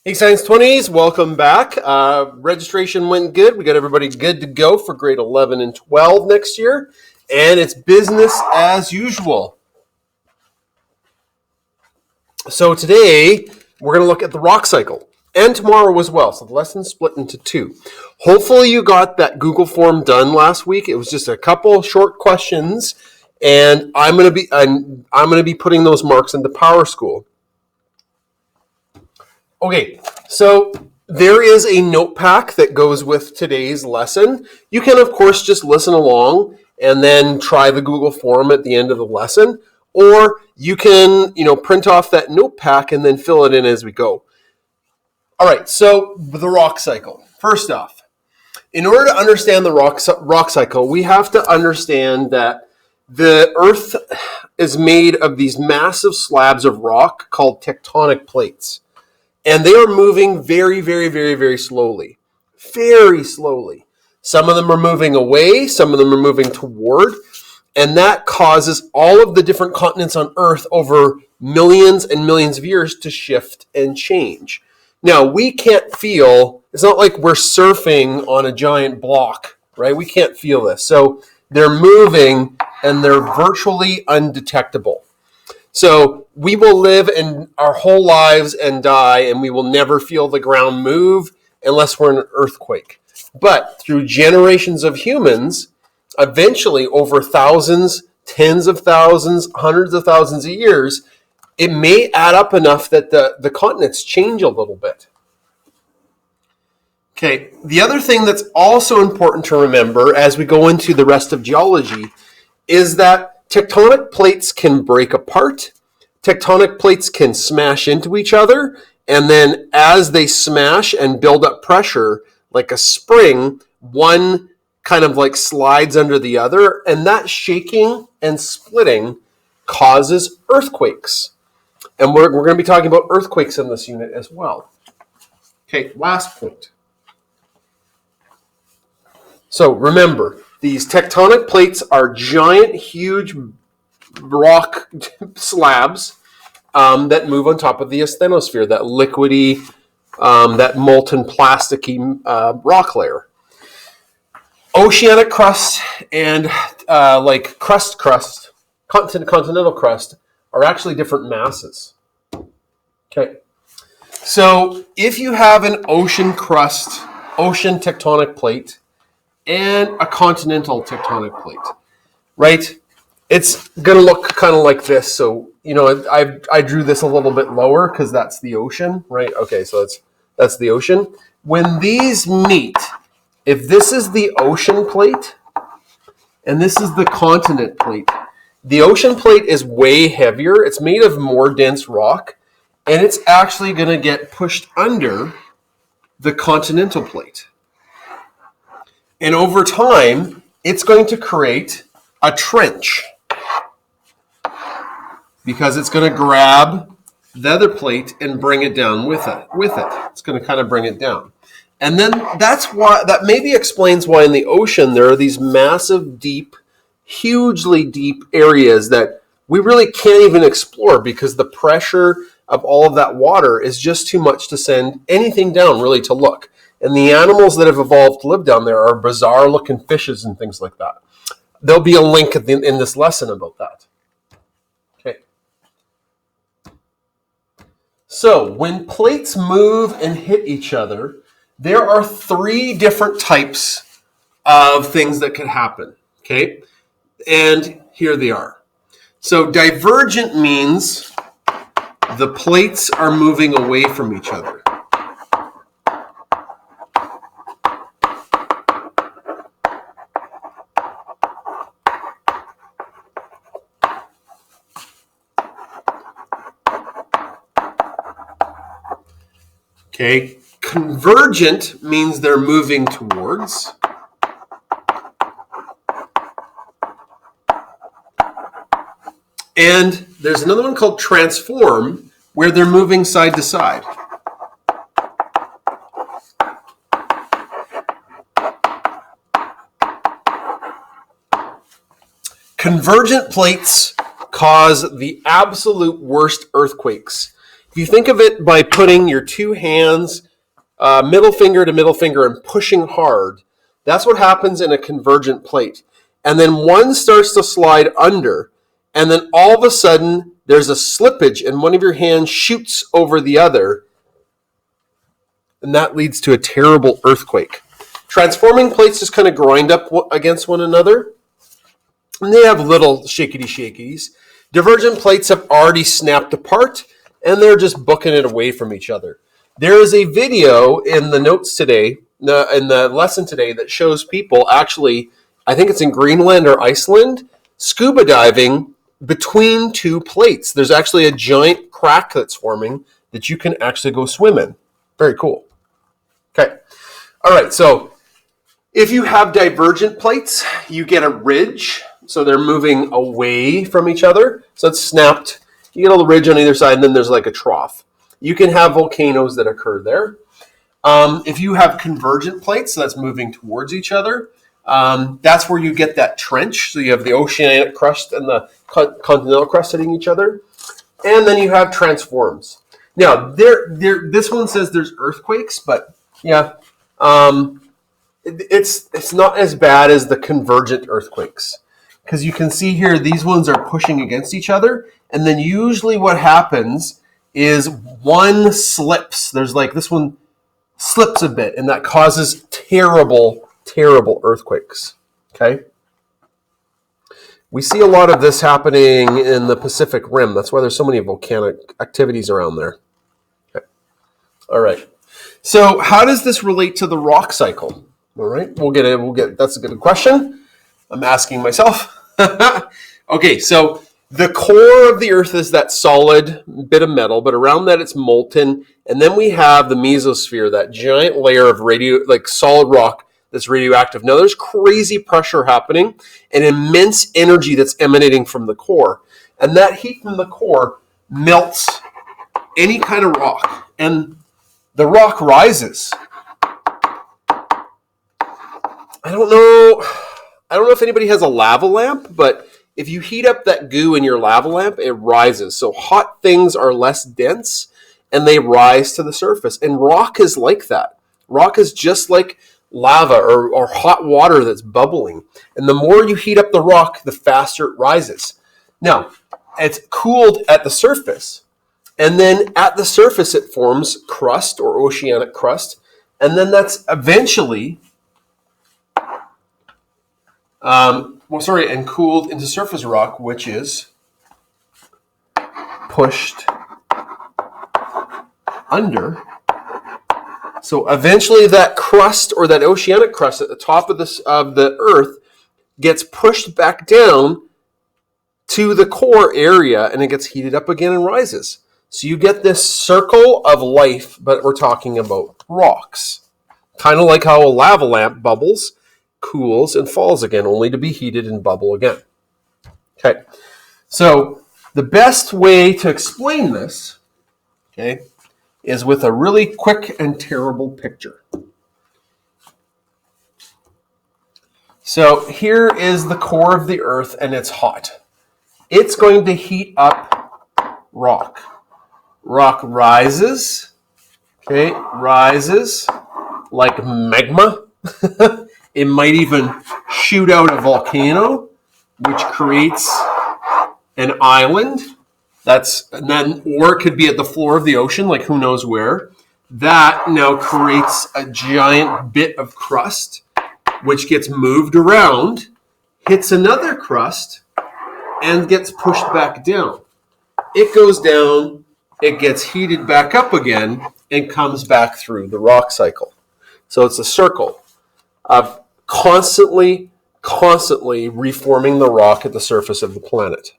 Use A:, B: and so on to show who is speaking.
A: Hey, Science 20s, welcome back. Registration went good. We got everybody good to go for grade 11 and 12 next year. And it's business as usual. So today, we're going to look at the rock cycle. And tomorrow as well. So the lesson's split into two. Hopefully you got that Google form done last week. It was just a couple short questions. And I'm going to be putting those marks into PowerSchool. Okay, so there is a note pack that goes with today's lesson. You can, of course, just listen along and then try the Google form at the end of the lesson. Or you can, print off that note pack and then fill it in as we go. All right, so the rock cycle. First off, in order to understand the rock cycle, we have to understand that the Earth is made of these massive slabs of rock called tectonic plates. And they are moving very, very, very, very slowly. Very slowly. Some of them are moving away. Some of them are moving toward. And that causes all of the different continents on Earth over millions and millions of years to shift and change. Now, we can't feel, it's not like we're surfing on a giant block, right? We can't feel this. So they're moving and they're virtually undetectable. So we will live in our whole lives and die, and we will never feel the ground move unless we're in an earthquake. But through generations of humans, eventually over thousands, tens of thousands, hundreds of thousands of years, it may add up enough that the continents change a little bit. Okay, the other thing that's also important to remember as we go into the rest of geology is that tectonic plates can break apart. Tectonic plates can smash into each other. And then as they smash and build up pressure, like a spring, one kind of like slides under the other. And that shaking and splitting causes earthquakes. And we're going to be talking about earthquakes in this unit as well. Okay, last point. So remember, these tectonic plates are giant, huge rock slabs that move on top of the asthenosphere, that liquidy, that molten plasticky rock layer. Oceanic crust and like continental crust are actually different masses. Okay. So if you have an ocean tectonic plate, and a continental tectonic plate, right? It's going to look kind of like this. So, I drew this a little bit lower because that's the ocean, right? Okay, so that's the ocean. When these meet, if this is the ocean plate and this is the continent plate, the ocean plate is way heavier. It's made of more dense rock, and it's actually going to get pushed under the continental plate. And over time, it's going to create a trench because it's going to grab the other plate and bring it down with it. It's going to kind of bring it down. And then that maybe explains why in the ocean there are these massive, deep, hugely deep areas that we really can't even explore because the pressure of all of that water is just too much to send anything down really to look. And the animals that have evolved to live down there are bizarre-looking fishes and things like that. There'll be a link in this lesson about that. Okay. So when plates move and hit each other, there are three different types of things that could happen. Okay. And here they are. So divergent means the plates are moving away from each other. Okay, convergent means they're moving towards. And there's another one called transform, where they're moving side to side. Convergent plates cause the absolute worst earthquakes. If you think of it by putting your two hands, middle finger to middle finger, and pushing hard, that's what happens in a convergent plate. And then one starts to slide under, and then all of a sudden there's a slippage and one of your hands shoots over the other, and that leads to a terrible earthquake. Transforming plates just kind of grind up against one another, and they have little shakety-shakies. Divergent plates have already snapped apart, and they're just booking it away from each other. There is a video in the notes today, in the lesson today, that shows people actually, I think it's in Greenland or Iceland, scuba diving between two plates. There's actually a giant crack that's forming that you can actually go swim in. Very cool. Okay. All right, so if you have divergent plates, you get a ridge. So they're moving away from each other. So it's snapped. You get a little ridge on either side, and then there's like a trough. You can have volcanoes that occur there. If you have convergent plates, so that's moving towards each other, that's where you get that trench. So you have the oceanic crust and the continental crust hitting each other. And then you have transforms. Now, this one says there's earthquakes, but yeah, it's not as bad as the convergent earthquakes. Because you can see here, these ones are pushing against each other. And then usually what happens is one slips. There's like this one slips a bit, and that causes terrible, terrible earthquakes. Okay? We see a lot of this happening in the Pacific Rim. That's why there's so many volcanic activities around there. Okay. All right. So how does this relate to the rock cycle? All right. We'll get that's a good question. I'm asking myself. Okay, so the core of the Earth is that solid bit of metal, but around that it's molten, and then we have the mesosphere, that giant layer of solid rock that's radioactive. Now there's crazy pressure happening and immense energy that's emanating from the core, and that heat from the core melts any kind of rock, and the rock rises. I don't know if anybody has a lava lamp, but if you heat up that goo in your lava lamp, it rises. So hot things are less dense, and they rise to the surface. And rock is like that. Rock is just like lava or hot water that's bubbling. And the more you heat up the rock, the faster it rises. Now, it's cooled at the surface. And then at the surface, it forms crust or oceanic crust. And then that's eventually and cooled into surface rock, which is pushed under. So eventually that crust or that oceanic crust at the top of the Earth gets pushed back down to the core area, and it gets heated up again and rises. So you get this circle of life, but we're talking about rocks. Kind of like how a lava lamp bubbles, cools, and falls again, only to be heated and bubble again. Okay, so the best way to explain this, okay, is with a really quick and terrible picture. So here is the core of the Earth, and it's hot. It's going to heat up rock. Rock rises, okay, rises like magma. It might even shoot out a volcano, which creates an island. Or it could be at the floor of the ocean, like who knows where. That now creates a giant bit of crust, which gets moved around, hits another crust, and gets pushed back down. It goes down, it gets heated back up again, and comes back through the rock cycle. So it's a circle of constantly reforming the rock at the surface of the planet.